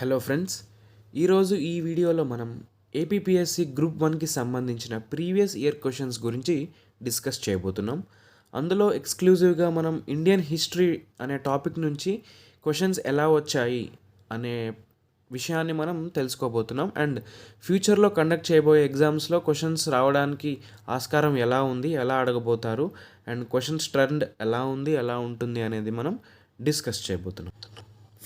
Hello friends, ఈరోజు ఈ వీడియోలో మనం ఏపీపీఎస్సి గ్రూప్ 1కి సంబంధించిన ప్రీవియస్ ఇయర్ క్వశ్చన్స్ గురించి డిస్కస్ చేయబోతున్నాం. అందులో ఎక్స్క్లూజివ్గా మనం ఇండియన్ హిస్టరీ అనే టాపిక్ నుంచి క్వశ్చన్స్ ఎలా వచ్చాయి అనే విషయాన్ని మనం తెలుసుకోబోతున్నాం. అండ్ ఫ్యూచర్లో కండక్ట్ చేయబోయే ఎగ్జామ్స్లో క్వశ్చన్స్ రావడానికి ఆస్కారం ఎలా ఉంది, ఎలా అడగబోతారు, అండ్ క్వశ్చన్స్ ట్రెండ్ ఎలా ఉంది, ఎలా ఉంటుంది అనేది మనం డిస్కస్ చేయబోతున్నాం.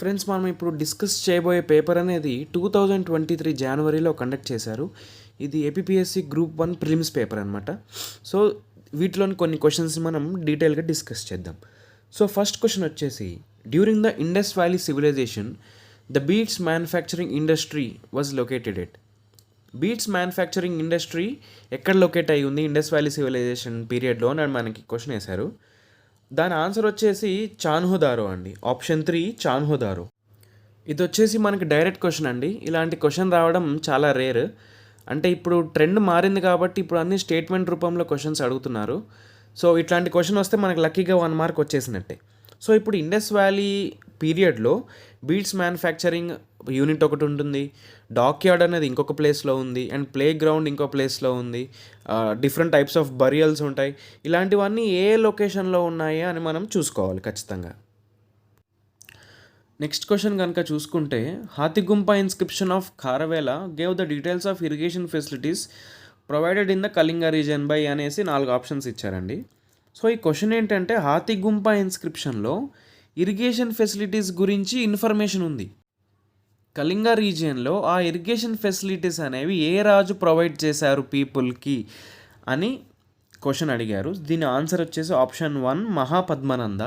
ఫ్రెండ్స్, మనం ఇప్పుడు డిస్కస్ చేయబోయే పేపర్ అనేది 2023 జనవరిలో కండక్ట్ చేశారు. ఇది ఏపీపీఎస్సి గ్రూప్ 1 ప్రిలిమ్స్ పేపర్ అనమాట. సో వీటిలోని కొన్ని క్వశ్చన్స్ మనం డీటెయిల్గా డిస్కస్ చేద్దాం. సో ఫస్ట్ క్వశ్చన్ వచ్చేసి, during the Indus valley civilisation the beads manufacturing industry was located at. Beads manufacturing industry ఎక్కడ లొకేట్ అయ్యి ఉంది ఇండస్ వ్యాలీ సివిలైజేషన్ పీరియడ్లో అని మనకి క్వశ్చన్ వేశారు. దాని ఆన్సర్ వచ్చేసి చాన్హోదారో అండి. ఆప్షన్ 3 చాన్హోదారో. ఇది వచ్చేసి మనకి డైరెక్ట్ క్వశ్చన్ అండి. ఇలాంటి క్వశ్చన్ రావడం చాలా రేర్. అంటే ఇప్పుడు ట్రెండ్ మారింది కాబట్టి ఇప్పుడు అన్ని స్టేట్మెంట్ రూపంలో క్వశ్చన్స్ అడుగుతున్నారు. సో ఇట్లాంటి క్వశ్చన్ వస్తే మనకి లక్కీగా 1 మార్క్ వచ్చేసినట్టే. సో ఇప్పుడు ఇండస్ వ్యాలీ పీరియడ్లో బీడ్స్ మ్యానుఫ్యాక్చరింగ్ యూనిట్ ఒకటి ఉంటుంది, డాక్ యార్డ్ అనేది ఇంకొక ప్లేస్లో ఉంది, అండ్ ప్లే గ్రౌండ్ ఇంకో ప్లేస్లో ఉంది, డిఫరెంట్ టైప్స్ ఆఫ్ బరియల్స్ ఉంటాయి. ఇలాంటివన్నీ ఏ లొకేషన్లో ఉన్నాయి అని మనం చూసుకోవాలి ఖచ్చితంగా. నెక్స్ట్ క్వశ్చన్ కనుక చూసుకుంటే, Hathigumpha inscription of Kharavela gave the details of irrigation facilities provided in the Kalinga region by అనేసి 4 ఆప్షన్స్ ఇచ్చారండి. సో ఈ క్వశ్చన్ ఏంటంటే, హాతిగుంప ఇన్స్క్రిప్షన్లో ఇరిగేషన్ ఫెసిలిటీస్ గురించి ఇన్ఫర్మేషన్ ఉంది. కళింగ రీజియన్లో ఆ ఇరిగేషన్ ఫెసిలిటీస్ అనేవి ఏ రాజు ప్రొవైడ్ చేశారు పీపుల్కి అని క్వశ్చన్ అడిగారు. దీని ఆన్సర్ వచ్చేసి ఆప్షన్ 1 మహాపద్మనంద,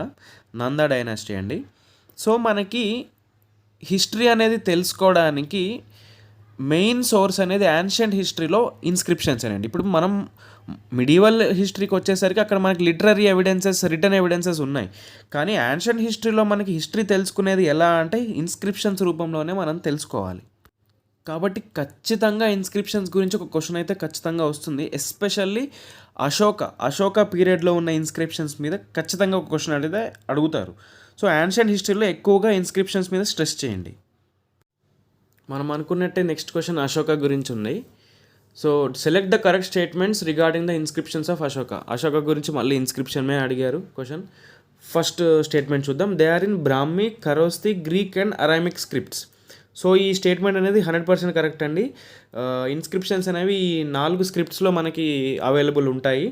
నంద డైనాసిటీ అండి. సో మనకి హిస్టరీ అనేది తెలుసుకోవడానికి మెయిన్ సోర్స్ అనేది యాన్షియంట్ హిస్టరీలో ఇన్స్క్రిప్షన్స్ అండి. ఇప్పుడు మనం మిడివల్ హిస్టరీకి వచ్చేసరికి అక్కడ మనకి లిటరరీ ఎవిడెన్సెస్, రిటర్న్ ఎవిడెన్సెస్ ఉన్నాయి. కానీ యాన్షియంట్ హిస్టరీలో మనకి హిస్టరీ తెలుసుకునేది ఎలా అంటే ఇన్స్క్రిప్షన్స్ రూపంలోనే మనం తెలుసుకోవాలి. కాబట్టి ఖచ్చితంగా ఇన్స్క్రిప్షన్స్ గురించి ఒక క్వశ్చన్ అయితే ఖచ్చితంగా వస్తుంది. ఎస్పెషల్లీ అశోక పీరియడ్లో ఉన్న ఇన్స్క్రిప్షన్స్ మీద ఖచ్చితంగా ఒక క్వశ్చన్ అడిగితే అడుగుతారు. సో యాన్షియంట్ హిస్టరీలో ఎక్కువగా ఇన్స్క్రిప్షన్స్ మీద స్ట్రెస్ చేయండి. మనం అనుకున్నట్టే నెక్స్ట్ క్వశ్చన్ అశోక గురించి ఉంది. So select the correct statements regarding the inscriptions of Ashoka గురించి మళ్ళీ ఇన్స్క్రిప్షన్ మీద అడిగారు క్వశ్చన్. ఫస్ట్ స్టేట్మెంట్ చూద్దాం. They are in Brahmi, Kharosthi, Greek and Aramaic scripts. So ఈ స్టేట్మెంట్ అనేది 100% కరెక్ట్ అండి. ఇన్స్క్రిప్షన్స్ అనేవి ఈ 4 స్క్రిప్ట్స్లో మనకి అవైలబుల్ ఉంటాయి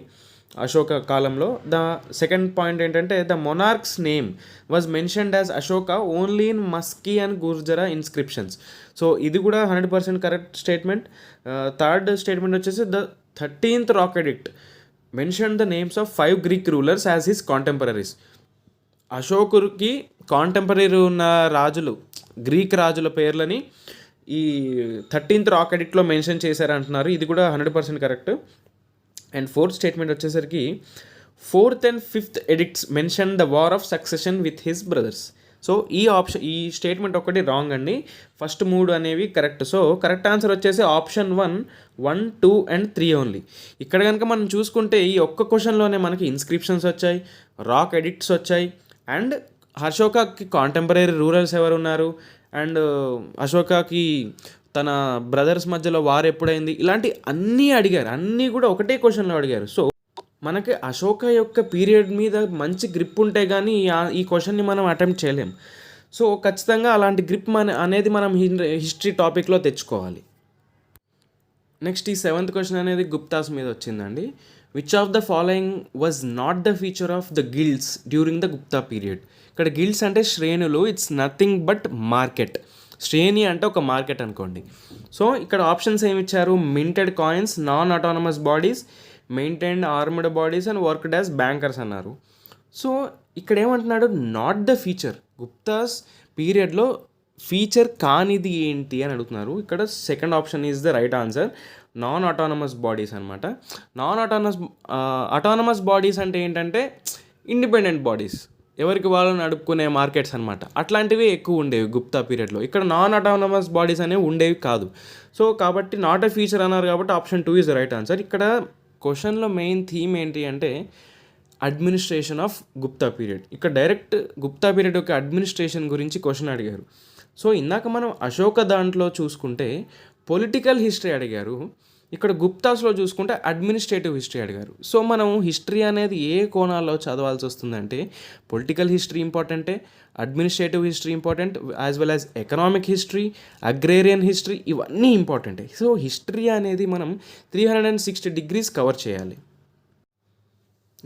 అశోక కాలంలో. ద సెకండ్ పాయింట్ ఏంటంటే, the monarch's name was mentioned as Ashoka only in Maski and Gurjara inscriptions. So ఇది కూడా 100% కరెక్ట్ స్టేట్మెంట్. థర్డ్ స్టేట్మెంట్ వచ్చేసి, the 13th rock edict mention the names of 5 Greek rulers as his contemporaries. అశోకుడికి contemporary ఉన్న రాజులు, Greek రాజుల పేర్లని ఈ 13th rock ఎడిక్ట్లో mention చేశారంటున్నారు. ఇది కూడా 100% కరెక్ట్. అండ్ ఫోర్త్ స్టేట్మెంట్ వచ్చేసరికి, 4th and 5th addicts mention the war of succession with his brothers. So ఈ statement ఒకటి రాంగ్ అండి. ఫస్ట్ 3 అనేవి కరెక్ట్. సో కరెక్ట్ ఆన్సర్ వచ్చేసి ఆప్షన్ 1, 2 and 3 ఓన్లీ. ఇక్కడ కనుక మనం చూసుకుంటే ఈ ఒక్క క్వశ్చన్లోనే మనకి ఇన్స్క్రిప్షన్స్ వచ్చాయి, రాక్ ఎడిక్ట్స్ వచ్చాయి, అండ్ అశోకకి కాంటెంపరీ రూరల్స్ ఎవరు ఉన్నారు, అండ్ అశోకకి తన బ్రదర్స్ మధ్యలో వార్ ఎప్పుడైంది, ఇలాంటి అన్నీ అడిగారు. అన్నీ కూడా ఒకటే క్వశ్చన్లో అడిగారు. సో మనకి అశోక యొక్క పీరియడ్ మీద మంచి గ్రిప్ ఉంటే కానీ ఈ క్వశ్చన్ని మనం అటెంప్ట్ చేయలేం. సో ఖచ్చితంగా అలాంటి గ్రిప్ అనేది మనం హిస్టరీ టాపిక్లో తెచ్చుకోవాలి. నెక్స్ట్ ఈ 7th క్వశ్చన్ అనేది గుప్తాస్ మీద వచ్చిందండి. Which of the following was not the feature of the guilds during the Gupta period. ఇక్కడ గిల్డ్స్ అంటే శ్రేణులు, ఇట్స్ నథింగ్ బట్ మార్కెట్. శ్రేణి అంటే ఒక మార్కెట్ అనుకోండి. సో ఇక్కడ ఆప్షన్స్ ఏమి ఇచ్చారు? Minted coins, non autonomous bodies, maintained armed bodies and worked as bankers అన్నారు. సో ఇక్కడ ఏమంటున్నాడు? Not the feature. గుప్తాస్ పీరియడ్లో ఫీచర్ కానిది ఏంటి అని అడుగుతున్నారు. ఇక్కడ second option is the right answer, non autonomous bodies అనమాట. అటానమస్ బాడీస్ అంటే ఏంటంటే ఇండిపెండెంట్ బాడీస్, ఎవరికి వాళ్ళు నడుపుకునే మార్కెట్స్ అనమాట. అట్లాంటివి ఎక్కువ ఉండేవి గుప్తా పీరియడ్లో. ఇక్కడ నాన్ అటానమస్ బాడీస్ అనేవి ఉండేవి కాదు. సో కాబట్టి నాట్ ఎ ఫీచర్ అన్నారు కాబట్టి option 2 is the right answer. ఇక్కడ క్వశ్చన్లో మెయిన్ థీమ్ ఏంటి అంటే అడ్మినిస్ట్రేషన్ ఆఫ్ గుప్తా పీరియడ్. ఇక్కడ డైరెక్ట్ గుప్తా పీరియడ్ యొక్క అడ్మినిస్ట్రేషన్ గురించి క్వశ్చన్ అడిగారు. సో ఇందాక మనం అశోక దాంట్లో చూసుకుంటే పొలిటికల్ హిస్టరీ అడిగారు, ఇక్కడ గుప్తాస్లో చూసుకుంటే అడ్మినిస్ట్రేటివ్ హిస్టరీ అడిగారు. సో మనం హిస్టరీ అనేది ఏ కోణాల్లో చదవాల్సి వస్తుందంటే పొలిటికల్ హిస్టరీ ఇంపార్టెంటే, administrative history important, as well as economic history, agrarian history, ఇవన్నీ ఇంపార్టెంటే. సో హిస్టరీ అనేది మనం 360 డిగ్రీస్ కవర్ చేయాలి.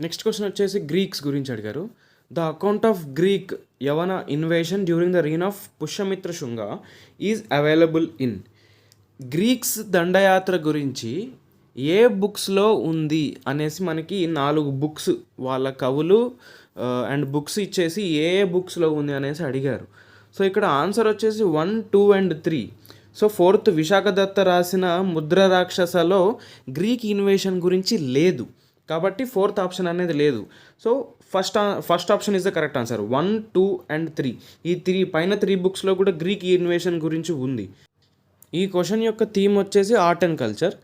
నెక్స్ట్ క్వశ్చన్ వచ్చేసి గ్రీక్స్ గురించి అడిగారు. ద అకౌంట్ ఆఫ్ గ్రీక్ యవన invasion during the reign of Pushyamitra Shunga is available in. Greeks దండయాత్ర గురించి ఏ బుక్స్లో ఉంది అనేసి మనకి 4 బుక్స్ వాళ్ళ కవులు అండ్ బుక్స్ ఇచ్చేసి ఏ బుక్స్లో ఉంది అనేసి అడిగారు. సో ఇక్కడ ఆన్సర్ వచ్చేసి 1, 2 and 3. సో 4th విశాఖదత్త రాసిన ముద్ర రాక్షసలో గ్రీక్ ఇన్వేషన్ గురించి లేదు, కాబట్టి 4th ఆప్షన్ అనేది లేదు. So first option is the correct answer. 1, 2 and 3, ఈ పైన 3 బుక్స్లో కూడా గ్రీక్ ఇన్వేషన్ గురించి ఉంది. ఈ క్వశ్చన్ యొక్క థీమ్ వచ్చేసి art and culture.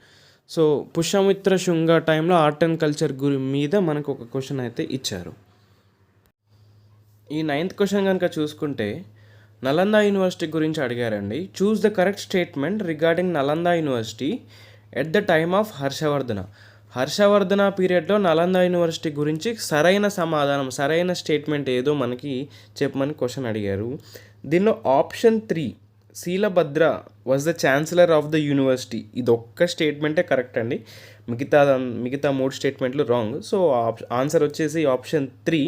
So Pushyamitra Shunga టైంలో ఆర్ట్ అండ్ కల్చర్ మీద మనకు ఒక క్వశ్చన్ అయితే ఇచ్చారు. ఈ 9th క్వశ్చన్ కనుక చూసుకుంటే నలంద యూనివర్సిటీ గురించి అడిగారండి. Choose the correct statement regarding Nalanda university at the time of Harshavardhana. Harshavardhana పీరియడ్లో నలంద యూనివర్సిటీ గురించి సరైన సమాధానం, సరైన స్టేట్మెంట్ ఏదో మనకి చెప్పమని క్వశ్చన్ అడిగారు. దీనిలో option 3 Shilabhadra was the chancellor of the university, ఇది ఒక్క స్టేట్మెంటే కరెక్ట్ అండి, మిగతా 3 స్టేట్మెంట్లు రాంగ్. సో ఆన్సర్ వచ్చేసి option 3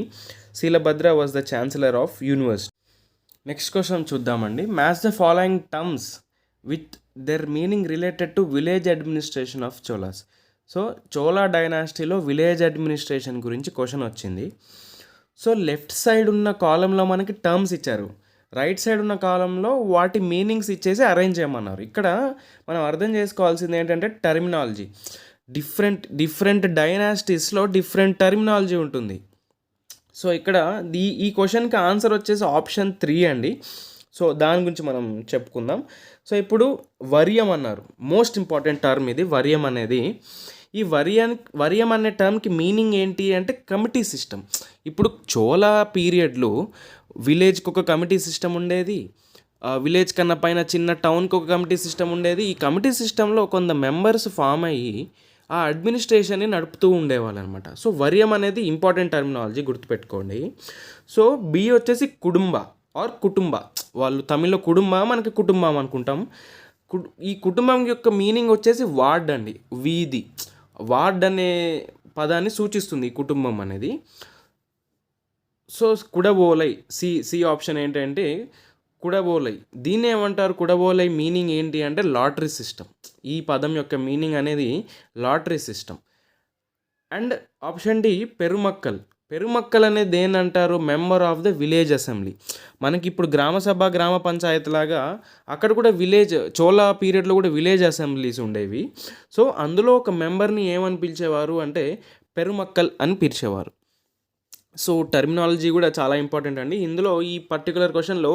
Shilabhadra was the chancellor of university. Next question చూద్దామండి. Match the following terms with their meaning related to village administration of Cholas. So Chola డైనాసిటీలో village administration గురించి క్వశ్చన్ వచ్చింది. సో లెఫ్ట్ సైడ్ ఉన్న కాలంలో మనకి టర్మ్స్ ఇచ్చారు, right side ఉన్న కాలంలో వాటి మీనింగ్స్ ఇచ్చేసి అరేంజ్ చేయమన్నారు. ఇక్కడ మనం అర్థం చేసుకోవాల్సింది ఏంటంటే టర్మినాలజీ. డిఫరెంట్ డైనాసిటీస్లో డిఫరెంట్ టర్మినాలజీ ఉంటుంది. సో ఇక్కడ ఈ క్వశ్చన్కి ఆన్సర్ వచ్చేసి ఆప్షన్ 3 అండి. సో దాని గురించి మనం చెప్పుకుందాం. సో ఇప్పుడు వర్యం అన్నారు, మోస్ట్ ఇంపార్టెంట్ టర్మ్ ఇది వర్యం అనేది. ఈ వర్యం అనే టర్మ్కి మీనింగ్ ఏంటి అంటే కమిటీ సిస్టమ్. ఇప్పుడు చోళ పీరియడ్లో విలేజ్కి ఒక కమిటీ సిస్టమ్ ఉండేది, విలేజ్ కన్నా పైన చిన్న టౌన్కి ఒక కమిటీ సిస్టమ్ ఉండేది. ఈ కమిటీ సిస్టంలో కొంత మెంబర్స్ ఫామ్ అయ్యి ఆ అడ్మినిస్ట్రేషన్ని నడుపుతూ ఉండేవాళ్ళు అనమాట. సో వర్యం అనేది ఇంపార్టెంట్ టర్మినాలజీ, గుర్తుపెట్టుకోండి. సో బి వచ్చేసి కుటుంబ ఆర్ కుటుంబ, వాళ్ళు తమిళ్లో కుటుంబ, మనకి కుటుంబం అనుకుంటాం. ఈ కుటుంబం యొక్క మీనింగ్ వచ్చేసి వార్డ్ అండి, వీధి. వార్డ్ అనే పదాన్ని సూచిస్తుంది ఈ కుటుంబం అనేది. సో కుడబోలై, సి ఆప్షన్ ఏంటంటే కుడబోలై. దీన్ని ఏమంటారు? కుడబోలై మీనింగ్ ఏంటి అంటే లాటరీ సిస్టమ్. ఈ పదం యొక్క మీనింగ్ అనేది lottery system. And option D perumakkal. Perumakkal అనేది దేని అంటారు? Member of the village assembly. మనకి ఇప్పుడు గ్రామ సభ, గ్రామ పంచాయతీ లాగా అక్కడ కూడా విలేజ్, చోళా పీరియడ్లో కూడా విలేజ్ అసెంబ్లీస్ ఉండేవి. సో అందులో ఒక మెంబర్ని ఏమని పిలిచేవారు అంటే పెరుమక్కల్ అని పిలిచేవారు. సో టర్మినాలజీ కూడా చాలా ఇంపార్టెంట్ అండి. ఇందులో ఈ పర్టికులర్ క్వశ్చన్లో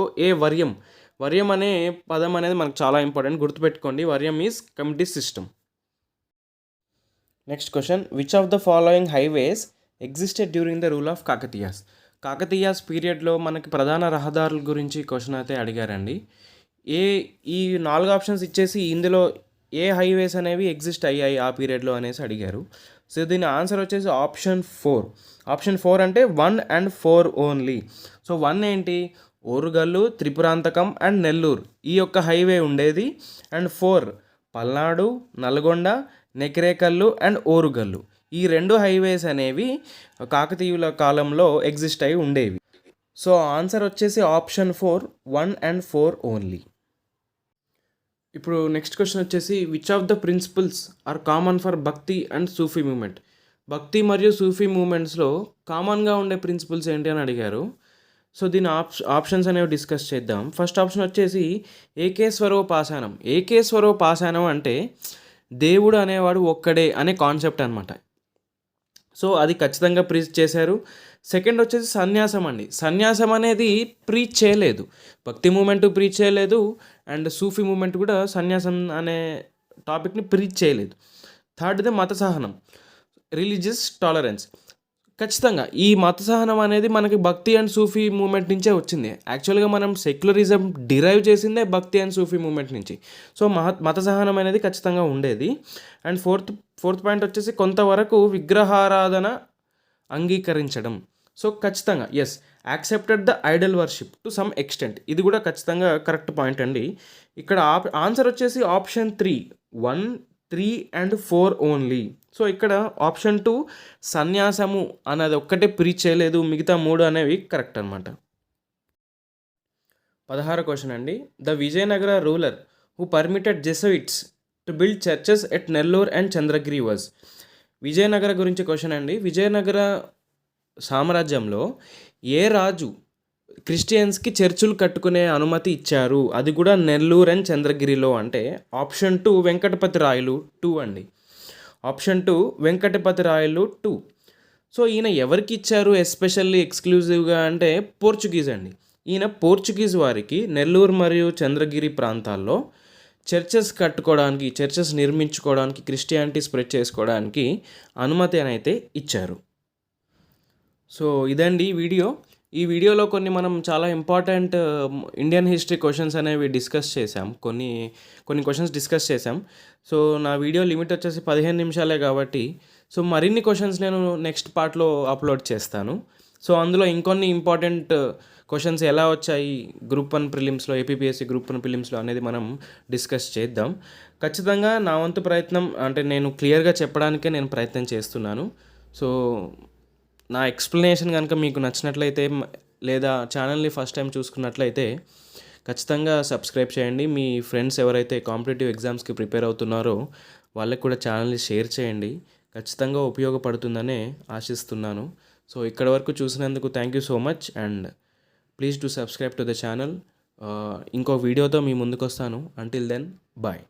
వర్యం అనే పదం అనేది మనకు చాలా ఇంపార్టెంట్, గుర్తుపెట్టుకోండి. Variyam is committee system. Next question, which of the following highways existed during the rule of Kakatiyas. Kakatiyas పీరియడ్లో మనకి ప్రధాన రహదారుల గురించి క్వశ్చన్ అయితే అడిగారండి. ఈ 4 ఆప్షన్స్ ఇచ్చేసి ఇందులో ఏ హైవేస్ అనేవి ఎగ్జిస్ట్ అయ్యాయి ఆ పీరియడ్లో అనేసి అడిగారు. సో దీని ఆన్సర్ వచ్చేసి ఆప్షన్ 4. ఆప్షన్ 4 అంటే 1 and 4 ఓన్లీ. సో 1 ఏంటి? ఓరుగల్లు, త్రిపురాంతకం అండ్ నెల్లూరు, ఈ యొక్క హైవే ఉండేది. అండ్ 4 పల్నాడు, నల్గొండ, నెక్రేకల్లు అండ్ ఓరుగల్లు, ఈ 2 హైవేస్ అనేవి కాకతీయుల కాలంలో ఎగ్జిస్ట్ అయి ఉండేవి. సో ఆన్సర్ వచ్చేసి ఆప్షన్ 4, 1 and 4 ఓన్లీ. ఇప్పుడు నెక్స్ట్ క్వశ్చన్ వచ్చేసి, which of the principles are common for Bhakti and Sufi movement. Bhakti మరియు సూఫీ మూమెంట్స్లో కామన్గా ఉండే ప్రిన్సిపల్స్ ఏంటి అని అడిగారు. సో దీని ఆప్షన్స్ అనేవి డిస్కస్ చేద్దాం. ఫస్ట్ ఆప్షన్ వచ్చేసి ఏకేశ్వరోపాసనం. ఏకేశ్వరోపాసనం అంటే దేవుడు అనేవాడు ఒక్కడే అనే కాన్సెప్ట్ అనమాట. సో అది ఖచ్చితంగా ప్రీచ్ చేశారు. సెకండ్ వచ్చేసి సన్యాసం అండి. సన్యాసం అనేది ప్రీచ్ చేయలేదు, భక్తి మూమెంట్ ప్రీచ్ చేయలేదు, అండ్ సూఫీ మూమెంట్ కూడా సన్యాసం అనే టాపిక్ని ప్రీచ్ చేయలేదు. థర్డ్ది మత సహనం, రిలీజియస్ టాలరెన్స్. ఖచ్చితంగా ఈ మత సహనం అనేది మనకి భక్తి అండ్ సూఫీ మూమెంట్ నుంచే వచ్చింది. యాక్చువల్‌గా మనం సెక్యులరిజం డిరైవ్ చేసిందే భక్తి అండ్ సూఫీ మూమెంట్ నుంచి. సో, మత సహనం అనేది ఖచ్చితంగా ఉండేది. అండ్ ఫోర్త్ పాయింట్ వచ్చేసి కొంతవరకు విగ్రహారాధన అంగీకరించడం. సో, ఖచ్చితంగా yes. Accepted the Idol worship to some extent. ఇది కూడా ఖచ్చితంగా కరెక్ట్ పాయింట్ అండి. ఇక్కడ ఆన్సర్ వచ్చేసి ఆప్షన్ 3, 1, 3 అండ్ 4 ఓన్లీ. సో, ఇక్కడ ఆప్షన్ 2 సన్యాసము అన్నది ఒక్కటే ప్రీచ్ చేయలేదు. మిగతా 3 అనేవి కరెక్ట్ అనమాట. 16 క్వెషన్ అండి. The Vijayanagara ruler who permitted Jesuits to build churches at Nellore and Chandragiri was. Vijayanagara గురించి క్వెషన్ అండి. విజయనగర సామ్రాజ్యంలో ఏ రాజు క్రిస్టియన్స్‌కి చర్చులు కట్టుకునే అనుమతి ఇచ్చారు? అది కూడా నెల్లూరు అండ్ చంద్రగిరిలో అంటే ఆప్షన్ 2 వెంకటపతి రాయలు 2 అండి. ఆప్షన్ 2 వెంకటపతి రాయలు 2. సో, ఈయన ఎవరికి ఇచ్చారు ఎస్పెషల్లీ ఎక్స్క్లూజివ్‌గా అంటే పోర్చుగీస్ అండి. ఈయన పోర్చుగీస్ వారికి నెల్లూరు మరియు చంద్రగిరి ప్రాంతాల్లో చర్చెస్ నిర్మించుకోవడానికి, క్రిస్టియానిటీ స్ప్రెడ్ చేసుకోవడానికి అనుమతి అయితే ఇచ్చారు. సో, ఇదండి వీడియో. ఈ వీడియోలో కొన్ని మనం చాలా ఇంపార్టెంట్ ఇండియన్ హిస్టరీ క్వెషన్స్ అనేవి డిస్కస్ చేసాం. కొన్ని క్వెషన్స్ డిస్కస్ చేసాం. సో, నా వీడియో లిమిట్ వచ్చేసి 15 నిమిషాలే కాబట్టి సో, మరిన్ని క్వెషన్స్ నేను నెక్స్ట్ పార్ట్‌లో అప్లోడ్ చేస్తాను. సో, అందులో ఇంకొన్ని ఇంపార్టెంట్ క్వెషన్స్ ఎలా వచ్చాయి గ్రూప్ 1 ప్రిలిమ్స్‌లో, ఏపీపీఎస్సీ గ్రూప్ 1 ప్రిలిమ్స్‌లో అనేది మనం డిస్కస్ చేద్దాం. ఖచ్చితంగా నా వంతు ప్రయత్నం అంటే నేను క్లియర్‌గా చెప్పడానికే నేను ప్రయత్నం చేస్తున్నాను. సో, నా ఎక్స్‌ప్లనేషన్ గనుక మీకు నచ్చినట్లయితే లేదా ఛానల్‌ని ఫస్ట్ టైం చూసుకున్నట్లయితే ఖచ్చితంగా సబ్స్క్రైబ్ చేయండి. మీ ఫ్రెండ్స్ ఎవరైతే కాంపిటేటివ్ ఎగ్జామ్స్‌కి ప్రిపేర్ అవుతున్నారో వాళ్ళకి కూడా ఛానల్‌ని షేర్ చేయండి. ఖచ్చితంగా ఉపయోగపడుతుందనే ఆశిస్తున్నాను. సో, ఇక్కడి వరకు చూసినందుకు thank you so much and please do subscribe to the channel. ఇంకో వీడియోతో మీ ముందుకొస్తాను. Until then bye.